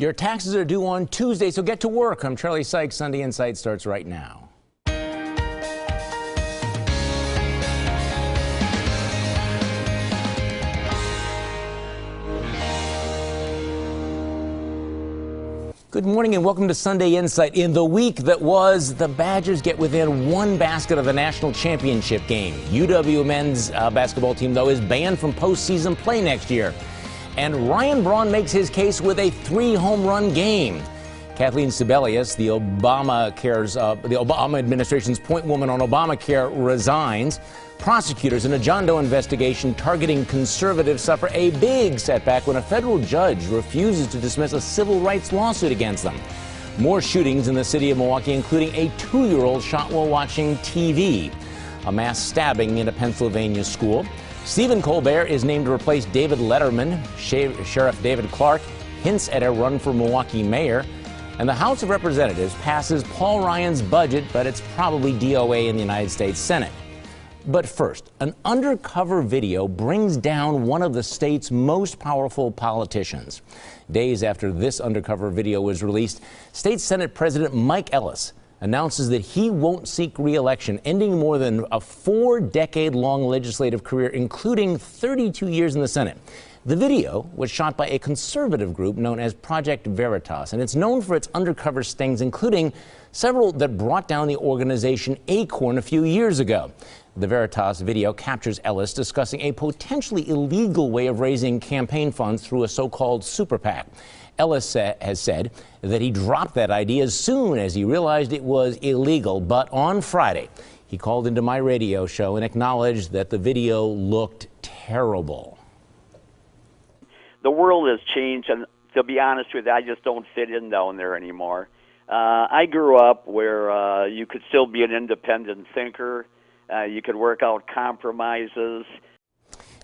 Your taxes are due on Tuesday, so get to work. I'm Charlie Sykes. Sunday Insight starts right now. Good morning and welcome to Sunday Insight. In the week that was, the Badgers get within one basket of the national championship game. UW men's basketball team, though, is banned from postseason play next year. And Ryan Braun makes his case with a 3-home run game. Kathleen Sebelius, the Obama administration's point woman on Obamacare, resigns. Prosecutors in a John Doe investigation targeting conservatives suffer a big setback when a federal judge refuses to dismiss a civil rights lawsuit against them. More shootings in the city of Milwaukee, including a 2-year-old shot while watching TV. A mass stabbing in a Pennsylvania school. Stephen Colbert is named to replace David Letterman. Sheriff David Clark hints at a run for Milwaukee mayor. And the House of Representatives passes Paul Ryan's budget, but it's probably DOA in the United States Senate. But first, an undercover video brings down one of the state's most powerful politicians. Days after this undercover video was released, State Senate President Mike Ellis announces that he won't seek re-election, ending more than a 4-decade-long legislative career, including 32 years in the Senate. The video was shot by a conservative group known as Project Veritas, and it's known for its undercover stings, including several that brought down the organization Acorn a few years ago. The Veritas video captures Ellis discussing a potentially illegal way of raising campaign funds through a so-called super PAC. Ellis has said that he dropped that idea as soon as he realized it was illegal, but on Friday, he called into my radio show and acknowledged that the video looked terrible. The world has changed, and to be honest with you, I just don't fit in down there anymore. I grew up where you could still be an independent thinker. You could work out compromises.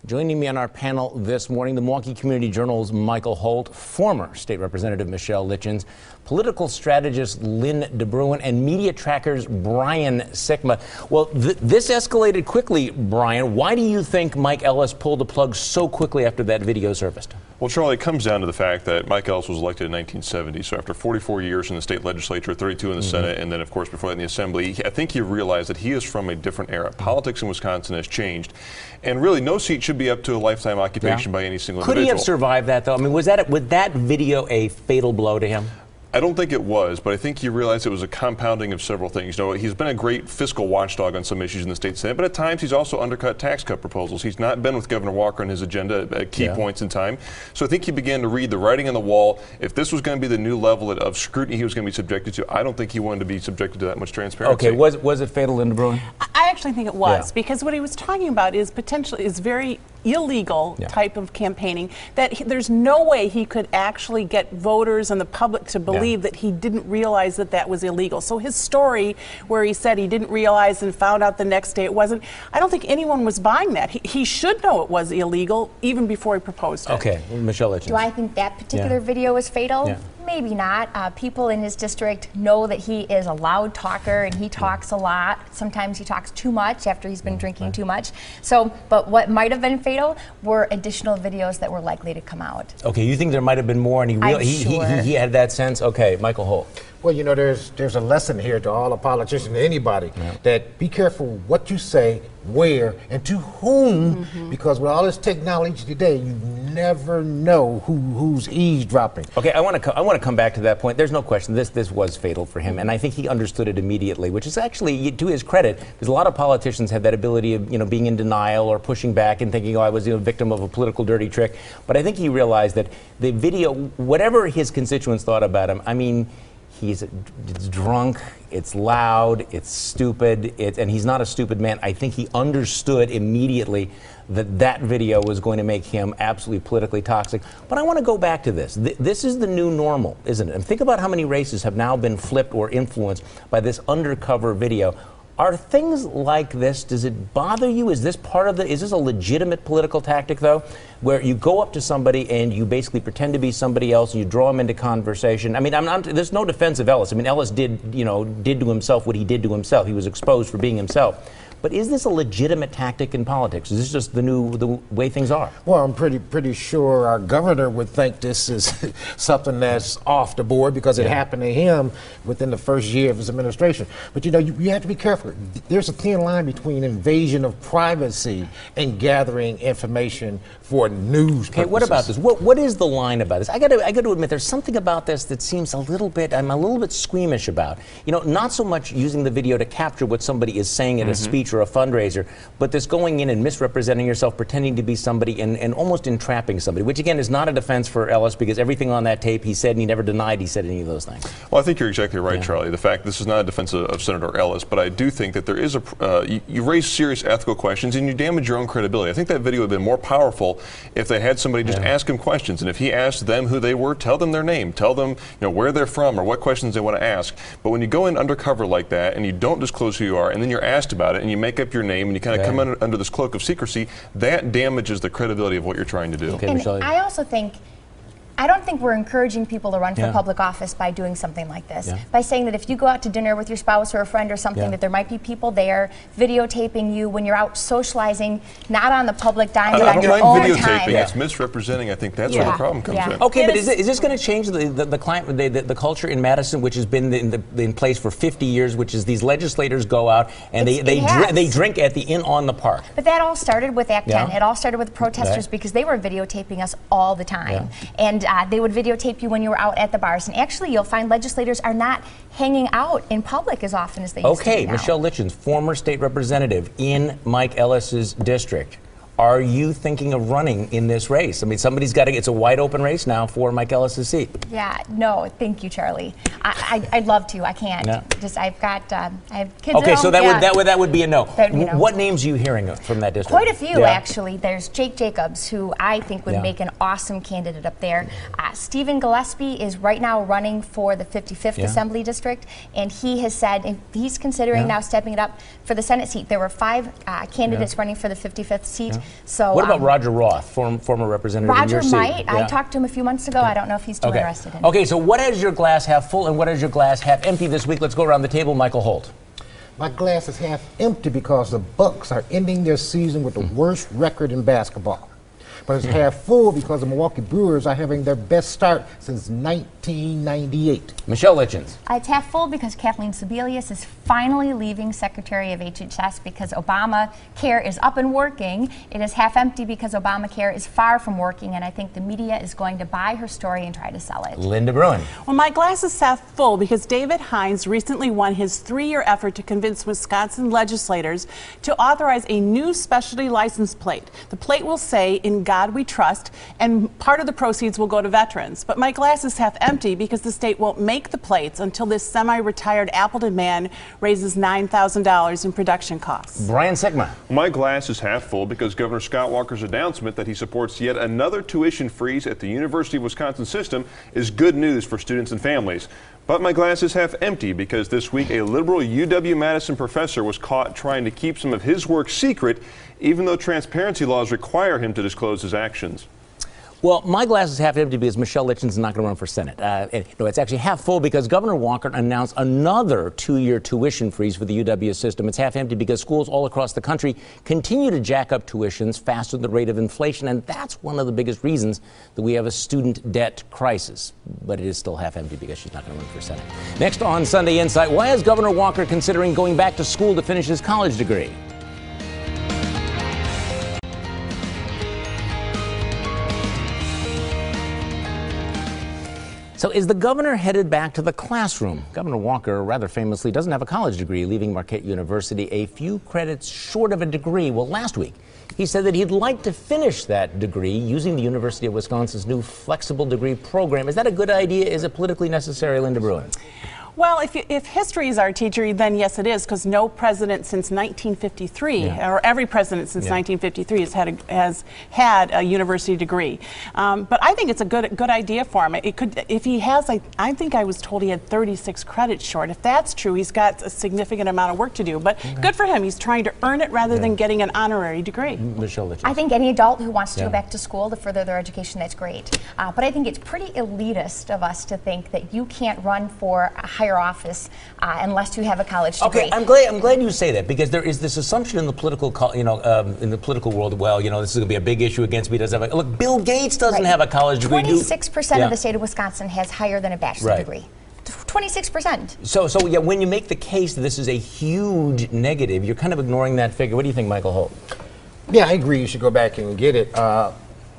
Joining me on our panel this morning, the Milwaukee Community Journal's Michael Holt, former State Representative Michelle Litchens, political strategist Lynn DeBruin, and media trackers Brian Sikma. Well, this escalated quickly, Brian. Why do you think Mike Ellis pulled the plug so quickly after that video surfaced? Well, Charlie, it comes down to the fact that Mike Ellis was elected in 1970, so after 44 years in the state legislature, 32 in the Senate, and then, of course, before that in the Assembly, I think he realized that he is from a different era. Politics in Wisconsin has changed, and really no seat should be up to a lifetime occupation by any single individual. Could he have survived that, though? I mean, was that video a fatal blow to him? I don't think it was, but I think he realized it was a compounding of several things. You know, he's been a great fiscal watchdog on some issues in the state Senate, but at times he's also undercut tax cut proposals. He's not been with Governor Walker on his agenda at key points in time. So I think he began to read the writing on the wall. If this was going to be the new level of scrutiny he was going to be subjected to, I don't think he wanted to be subjected to that much transparency. Okay, was it fatal, Linda Bruin? I actually think it was, because what he was talking about is very illegal type of campaigning, that there's no way he could actually get voters and the public to believe that he didn't realize that that was illegal. So his story where he said he didn't realize and found out the next day it wasn't, I don't think anyone was buying that. He should know it was illegal even before he proposed it. Okay, Michelle Litchens. Do I think that particular video was fatal? Maybe not. People in his district know that he is a loud talker and he talks a lot. Sometimes he talks too much after he's been drinking too much. So, but what might have been fatal were additional videos that were likely to come out. Okay, you think there might have been more, and he had that sense? Okay, Michael Holt. Well, you know, there's a lesson here to all the politicians, anybody, that be careful what you say, where, and to whom, because with all this technology today, you never know who's eavesdropping. Okay, I want to come back to that point. There's no question this was fatal for him, and I think he understood it immediately, which is actually to his credit, because a lot of politicians have that ability of being in denial or pushing back and thinking, oh, I was a victim of a political dirty trick. But I think he realized that the video, whatever his constituents thought about him, I mean, it's drunk, it's loud, it's stupid, and he's not a stupid man. I think he understood immediately that video was going to make him absolutely politically toxic. But I want to go back to this. This is the new normal, isn't it? And think about how many races have now been flipped or influenced by this undercover video. Are things like this, does it bother you? Is this is this a legitimate political tactic, though, where you go up to somebody and you basically pretend to be somebody else and you draw them into conversation? I mean, there's no defense of Ellis. I mean, Ellis did to himself what he did to himself. He was exposed for being himself. But is this a legitimate tactic in politics? Is this just the way things are? Well, I'm pretty sure our governor would think this is something that's off the board because it happened to him within the first year of his administration. But you know, you have to be careful. There's a thin line between invasion of privacy and gathering information for news purposes. Okay, what about this? What is the line about this? I got to admit, there's something about this that seems I'm a little bit squeamish about. You know, not so much using the video to capture what somebody is saying at a speech or a fundraiser, but this going in and misrepresenting yourself, pretending to be somebody, and almost entrapping somebody, which again is not a defense for Ellis, because everything on that tape he said, and he never denied he said any of those things. Well, I think you're exactly right, Charlie. The fact this is not a defense of Senator Ellis, but I do think that there is you raise serious ethical questions and you damage your own credibility. I think that video would have been more powerful if they had somebody just ask him questions, and if he asked them who they were, tell them their name, tell them where they're from or what questions they want to ask. But when you go in undercover like that and you don't disclose who you are, and then you're asked about it and you make up your name and you kind of come under this cloak of secrecy, that damages the credibility of what you're trying to do. Okay, and Michelle. I don't think we're encouraging people to run for public office by doing something like this. By saying that if you go out to dinner with your spouse or a friend or something, that there might be people there videotaping you when you're out socializing, not on the public dime, but on your own time. It's misrepresenting. I think that's where the problem comes in. Okay, but is this going to change the culture in Madison, which has been in place for 50 years, which is these legislators go out and they drink at the Inn on the Park? But that all started with Act 10. It all started with protesters because they were videotaping us all the time. And they would videotape you when you were out at the bars. And actually, you'll find legislators are not hanging out in public as often as they used to be now. Michelle Litchens, former state representative in Mike Ellis's district. Are you thinking of running in this race? I mean, somebody's got to. It's a wide open race now for Mike Ellis's seat. Yeah, no, thank you, Charlie. I'd love to. I can't. I have kids. Okay, at home. so that would be a no. No. What names are you hearing from that district? Quite a few, actually. There's Jake Jacobs, who I think would make an awesome candidate up there. Stephen Gillespie is right now running for the 55th Assembly District, and he has said he's considering now stepping it up for the Senate seat. There were 5 candidates running for the 55th seat. So, what about Roger Roth, former representative in your seat? Roger might. I talked to him a few months ago. I don't know if he's too interested in it. Okay, so what is your glass half full and what is your glass half empty this week? Let's go around the table. Michael Holt. My glass is half empty because the Bucks are ending their season with the worst record in basketball. But it's half full because the Milwaukee Brewers are having their best start since 1998. Michelle Litchens. It's half full because Kathleen Sebelius is finally leaving Secretary of HHS because Obamacare is up and working. It is half empty because Obamacare is far from working, and I think the media is going to buy her story and try to sell it. Linda Bruin. Well, my glass is half full because David Hines recently won his 3-year effort to convince Wisconsin legislators to authorize a new specialty license plate. The plate will say, "In God we trust," and part of the proceeds will go to veterans. But my glass is half empty because the state won't make the plates until this semi-retired Appleton man raises $9,000 in production costs. Brian Sigma. My glass is half full because Governor Scott Walker's announcement that he supports yet another tuition freeze at the University of Wisconsin system is good news for students and families. But my glass is half empty because this week a liberal UW-Madison professor was caught trying to keep some of his work secret, even though transparency laws require him to disclose his actions. Well, my glass is half empty because Michelle Litchens is not going to run for Senate. No, it's actually half full because Governor Walker announced another 2-year tuition freeze for the UW system. It's half empty because schools all across the country continue to jack up tuitions faster than the rate of inflation, and that's one of the biggest reasons that we have a student debt crisis. But it is still half empty because she's not going to run for Senate. Next on Sunday Insight, why is Governor Walker considering going back to school to finish his college degree? So is the governor headed back to the classroom? Governor Walker, rather famously, doesn't have a college degree, leaving Marquette University a few credits short of a degree. Well, last week, he said that he'd like to finish that degree using the University of Wisconsin's new flexible degree program. Is that a good idea? Is it politically necessary, Linda Bruin? Well, if history is our teacher, then yes, it is, because no president since 1953, or every president since 1953, has had a university degree. But I think it's a good idea for him. It could, if he has, I think I was told he had 36 credits short. If that's true, he's got a significant amount of work to do. But good for him. He's trying to earn it rather than getting an honorary degree. Michelle Litchens. I think any adult who wants to go back to school to further their education, that's great. But I think it's pretty elitist of us to think that you can't run for a higher higher office unless you have a college degree. Okay, I'm glad you say that, because there is this assumption in the political, in the political world. Well, this is going to be a big issue against me. Doesn't have look, Bill Gates doesn't have a college degree. 26% of the state of Wisconsin has higher than a bachelor's degree. 26%. So yeah, when you make the case that this is a huge negative, you're kind of ignoring that figure. What do you think, Michael Holt? Yeah, I agree. You should go back and get it.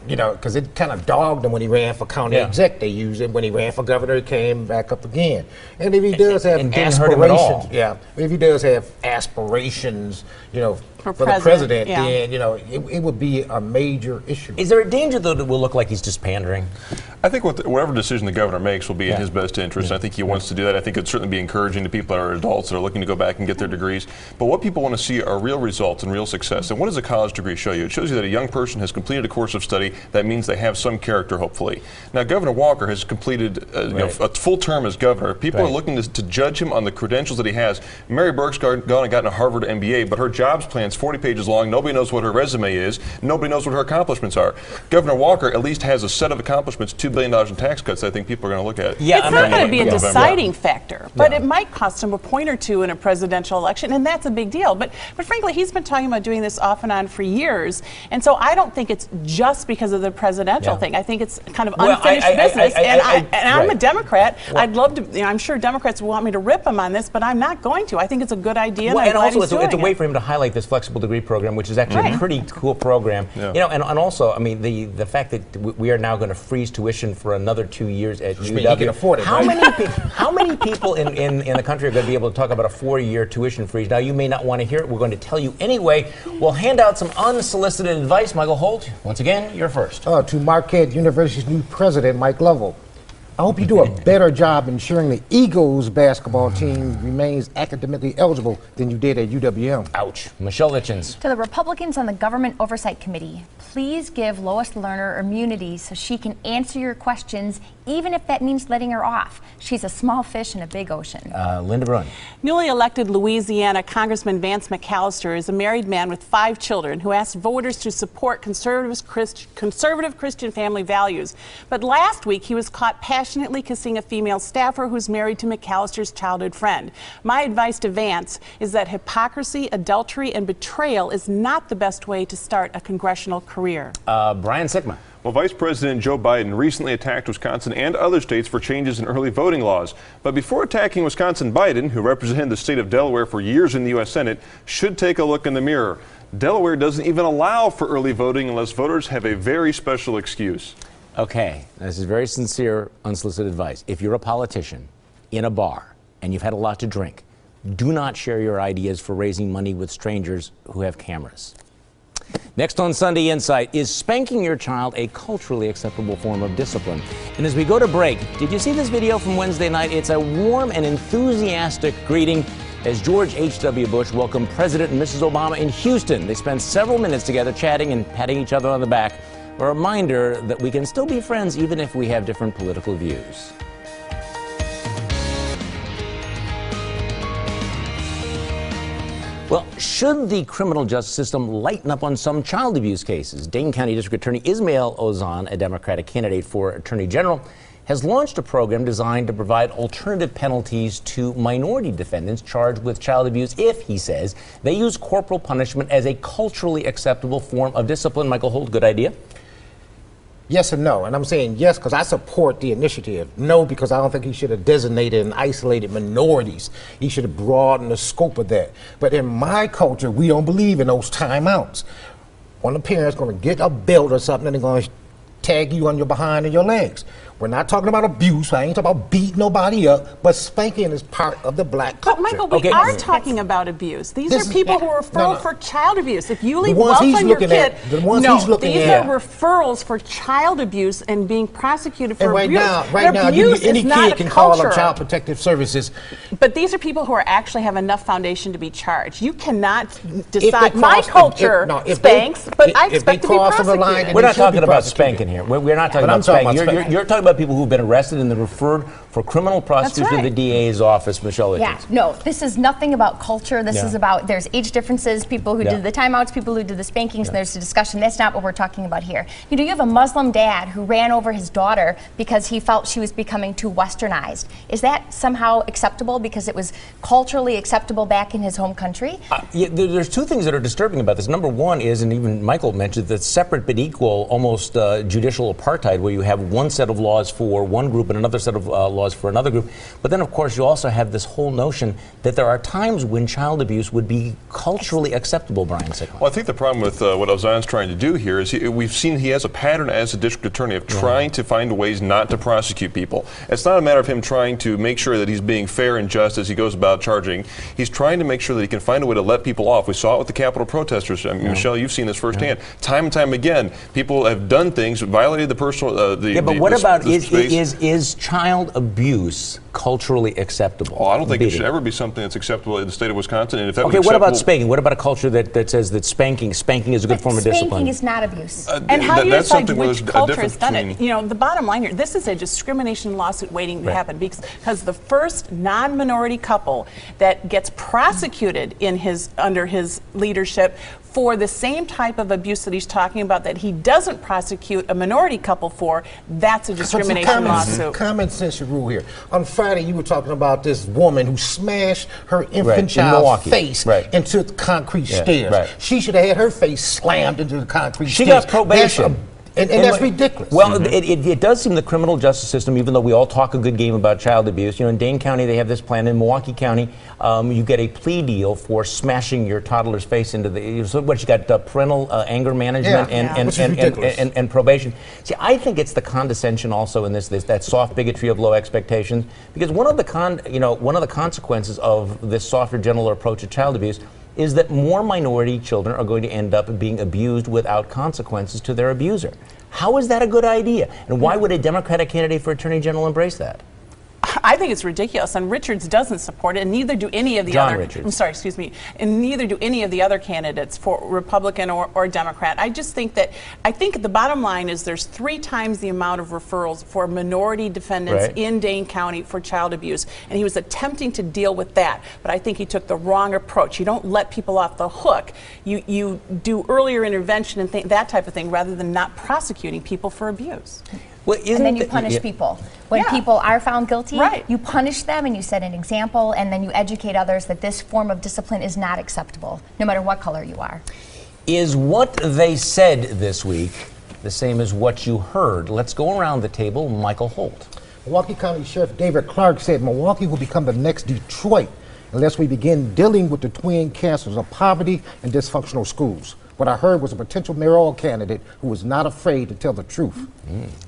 Because it kind of dogged him when he ran for county exec. They used it when he ran for governor. He came back up again. And if he does have aspirations, if he does have aspirations, for the president, then it would be a major issue. Is there a danger, though, that it will look like he's just pandering? I think whatever decision the governor makes will be in his best interest. I think he wants to do that. I think it'd certainly be encouraging to people that are adults that are looking to go back and get their degrees. But what people want to see are real results and real success. And what does a college degree show you? It shows you that a young person has completed a course of study. That means they have some character, hopefully. Now, Governor Walker has completed a full term as governor. People are looking to judge him on the credentials that he has. Mary Burke's gone and gotten a Harvard MBA, but her jobs plan's 40 pages long. Nobody knows what her resume is. Nobody knows what her accomplishments are. Governor Walker at least has a set of accomplishments, $2 billion in tax cuts. I think people are going to look at. Yeah, it's not going to be a deciding factor, but it might cost him a point or two in a presidential election, and that's a big deal. But frankly, he's been talking about doing this off and on for years, and so I don't think it's just because of the presidential thing. I think it's kind of unfinished business, and I'm a Democrat. I'd love to, I'm sure Democrats want me to rip him on this, but I'm not going to. I think it's a good idea, and also it's a way for him to highlight this flexible degree program, which is actually a pretty cool program. And also, I mean, the fact that we are now going to freeze tuition for another 2 years at UW. You can afford it. How many people in the country are going to be able to talk about a 4-year tuition freeze? Now, you may not want to hear it. We're going to tell you anyway. We'll hand out some unsolicited advice. Michael Holt, once again, you're first. To Marquette University's new president, Mike Lovell. I hope you do a better job ensuring the Eagles basketball team remains academically eligible than you did at UWM. Ouch. Michelle Litchens. To the Republicans on the Government Oversight Committee, please give Lois Lerner immunity so she can answer your questions, even if that means letting her off. She's a small fish in a big oocean. Linda Brun. Newly elected Louisiana Congressman Vance McAllister is a married man with 5 children who asked voters to support conservative Christian family values. But last week, he was caught passionately kissing a female staffer who's married to McAllister's childhood friend. My advice to Vance is that hypocrisy, adultery, and betrayal is not the best way to start a congressional career. Brian Sikma. Well, Vice President Joe Biden recently attacked Wisconsin and other states for changes in early voting laws. But before attacking Wisconsin, Biden, who represented the state of Delaware for years in the U.S. Senate, should take a look in the mirror. Delaware doesn't even allow for early voting unless voters have a very special excuse. Okay, this is very sincere, unsolicited advice. If you're a politician in a bar and you've had a lot to drink, do not share your ideas for raising money with strangers who have cameras. Next on Sunday Insight, is spanking your child a culturally acceptable form of discipline? And as we go to break, did you see this video from Wednesday night? It's a warm and enthusiastic greeting as George H.W. Bush welcomed President and Mrs. Obama in Houston. They spent several minutes together chatting and patting each other on the back. A reminder that we can still be friends even if we have different political views. Well, should the criminal justice system lighten up on some child abuse cases? Dane County District Attorney Ismael Ozanne, a Democratic candidate for Attorney General, has launched a program designed to provide alternative penalties to minority defendants charged with child abuse if, he says, they use corporal punishment as a culturally acceptable form of discipline. Michael Holt, good idea? Yes and no. And I'm saying yes because I support the initiative. No, because I don't think he should have designated and isolated minorities. He should have broadened the scope of that. But in my culture, we don't believe in those timeouts. One of the parents is going to get a belt or something and they're going to tag you on your behind and your legs. We're not talking about abuse. I ain't talking about beating nobody up, but spanking is part of the black culture. But Michael, we are talking about abuse. These are people who are referred for child abuse. If you leave wealth on your kid, these are referrals for child abuse and being prosecuted for abuse. Right now, any kid can call up Child Protective Services. But these are people who actually have enough foundation to be charged. You cannot decide. My culture spanks, but I expect to be prosecuted. We're not talking about spanking here. We're not talking about spanking. You're talking about about people who've been arrested and then referred for criminal prosecution to the DA's office, Michelle Lichens. Yeah, no, this is nothing about culture. This is about, there's age differences, people who did the timeouts, people who did the spankings, and there's a discussion. That's not what we're talking about here. You know, you have a Muslim dad who ran over his daughter because he felt she was becoming too westernized. Is that somehow acceptable because it was culturally acceptable back in his home country? There's two things that are disturbing about this. Number one is, and even Michael mentioned, that separate but equal, almost judicial apartheid, where you have one set of laws for one group and another set of laws for another group. But then, of course, you also have this whole notion that there are times when child abuse would be culturally acceptable, Brian Sykes. Well, I think the problem with what Ozanne's trying to do here is we've seen he has a pattern as a district attorney of trying to find ways not to prosecute people. It's not a matter of him trying to make sure that he's being fair and just as he goes about charging. He's trying to make sure that he can find a way to let people off. We saw it with the Capitol protesters. I mean, Michelle, you've seen this firsthand. Time and time again, people have done things, violated the personal, but what about, is child abuse culturally acceptable? Oh, I don't think it should ever be something that's acceptable in the state of Wisconsin. And if that was what about spanking? What about a culture that says that spanking is a good form of discipline? Spanking is not abuse. And how do you decide which culture has done it? You know, the bottom line here, this is a discrimination lawsuit waiting to happen because the first non-minority couple that gets prosecuted under his leadership for the same type of abuse that he's talking about that he doesn't prosecute a minority couple for, that's a discrimination lawsuit. Common sense rule here. On Friday, you were talking about this woman who smashed her infant child's face into the concrete stairs. She should have had her face slammed into the concrete stairs. She got probation. And that's ridiculous. Well, it does seem the criminal justice system, even though we all talk a good game about child abuse, you know, in Dane County they have this plan. In Milwaukee County, you get a plea deal for smashing your toddler's face into the. So what you got? Parental anger management and probation. See, I think it's the condescension also in this that soft bigotry of low expectations, because one of the consequences of this softer, gentler approach to child abuse is that more minority children are going to end up being abused without consequences to their abuser. How is that a good idea? And why would a Democratic candidate for Attorney General embrace that? I think it's ridiculous, and Richards doesn't support it, and neither do any of the other. Richards. I'm sorry, excuse me, and neither do any of the other candidates for Republican or Democrat. I just think that the bottom line is there's 3 times the amount of referrals for minority defendants in Dane County for child abuse, and he was attempting to deal with that. But I think he took the wrong approach. You don't let people off the hook. You do earlier intervention and that type of thing rather than not prosecuting people for abuse. Well, and then you punish people. When people are found guilty, you punish them and you set an example, and then you educate others that this form of discipline is not acceptable, no matter what color you are. Is what they said this week the same as what you heard? Let's go around the table. Michael Holt. Milwaukee County Sheriff David Clark said Milwaukee will become the next Detroit unless we begin dealing with the twin cancers of poverty and dysfunctional schools. What I heard was a potential mayoral candidate who was not afraid to tell the truth.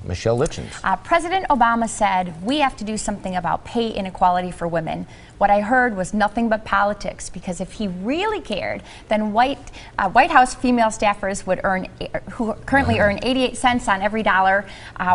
Michelle Lichens. President Obama said we have to do something about pay inequality for women. What I heard was nothing but politics, because if he really cared, then White House female staffers who currently earn 88 cents on every dollar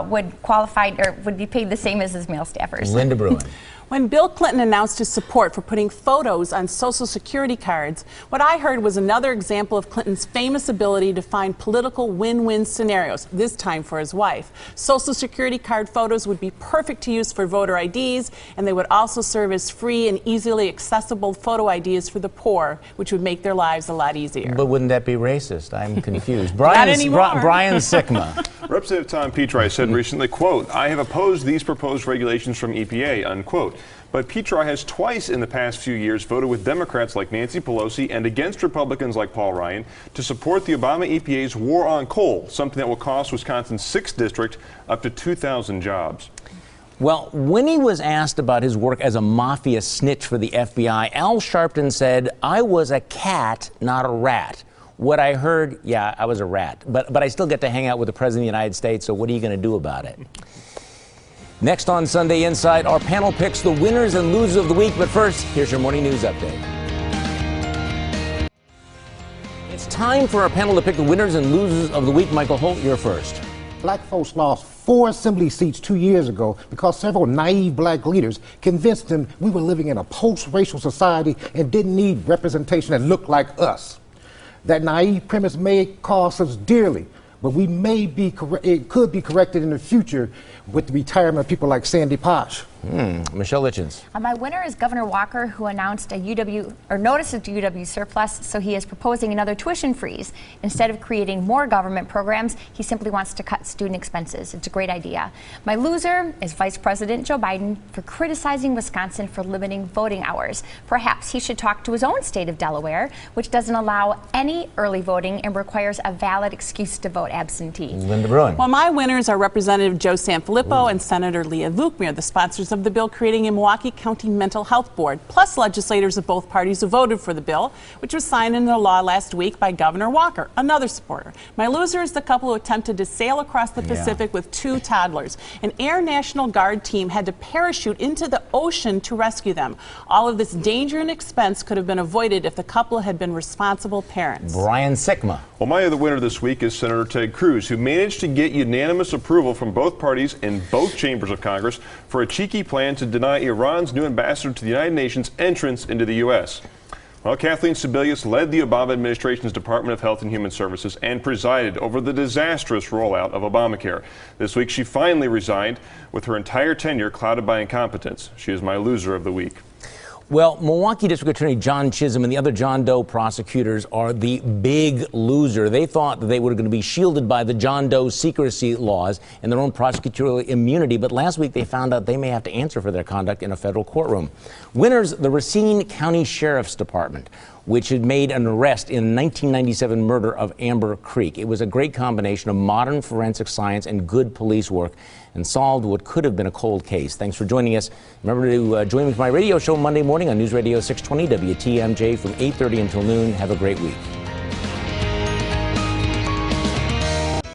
would be paid the same as his male staffers. Linda Bruin. When Bill Clinton announced his support for putting photos on Social Security cards, what I heard was another example of Clinton's famous ability to find political win-win scenarios, this time for his wife. Social Security card photos would be perfect to use for voter IDs, and they would also serve as free and easily accessible photo IDs for the poor, which would make their lives a lot easier. But wouldn't that be racist? I'm confused. Not anymore. Brian Sikma. Representative Tom Petri said recently, quote, "I have opposed these proposed regulations from EPA," unquote. But Petri has twice in the past few years voted with Democrats like Nancy Pelosi and against Republicans like Paul Ryan to support the Obama EPA's war on coal, something that will cost Wisconsin's 6th district up to 2,000 jobs. Well, when he was asked about his work as a mafia snitch for the FBI, Al Sharpton said, "I was a cat, not a rat." What I heard, yeah, I was a rat, but I still get to hang out with the President of the United States, so what are you going to do about it? Next on Sunday Insight, our panel picks the winners and losers of the week. But first, here's your morning news update. It's time for our panel to pick the winners and losers of the week. Michael Holt, you're first. Black folks lost 4 assembly seats 2 years ago because several naive black leaders convinced them we were living in a post-racial society and didn't need representation that looked like us. That naive premise may cost us dearly, but we may be it could be corrected in the future with the retirement of people like Sandy Posh. Michelle Litchens. My winner is Governor Walker, who announced a notice of UW surplus, so he is proposing another tuition freeze. Instead of creating more government programs, he simply wants to cut student expenses. It's a great idea. My loser is Vice President Joe Biden for criticizing Wisconsin for limiting voting hours. Perhaps he should talk to his own state of Delaware, which doesn't allow any early voting and requires a valid excuse to vote absentee. Linda Bruin. Well, my winners are Representative Joe Sanfilippo and Senator Leah Vukmir, the sponsors of the bill creating a Milwaukee County Mental Health Board, plus legislators of both parties who voted for the bill, which was signed into law last week by Governor Walker, another supporter. My loser is the couple who attempted to sail across the Pacific with 2 toddlers. An Air National Guard team had to parachute into the ocean to rescue them. All of this danger and expense could have been avoided if the couple had been responsible parents. Brian Sikma. Well, my other winner this week is Senator Ted Cruz, who managed to get unanimous approval from both parties in both chambers of Congress for a cheeky plan to deny Iran's new ambassador to the United Nations entrance into the U.S. Well, Kathleen Sebelius led the Obama administration's Department of Health and Human Services and presided over the disastrous rollout of Obamacare. This week, she finally resigned, with her entire tenure clouded by incompetence. She is my loser of the week. Well, Milwaukee District Attorney John Chisholm and the other John Doe prosecutors are the big loser. They thought that they were going to be shielded by the John Doe secrecy laws and their own prosecutorial immunity, but last week they found out they may have to answer for their conduct in a federal courtroom. Winners, the Racine County Sheriff's Department, which had made an arrest in 1997 murder of Amber Creek. It was a great combination of modern forensic science and good police work and solved what could have been a cold case. Thanks for joining us. Remember to join me for my radio show Monday morning on News Radio 620 WTMJ from 8:30 until noon. Have a great week.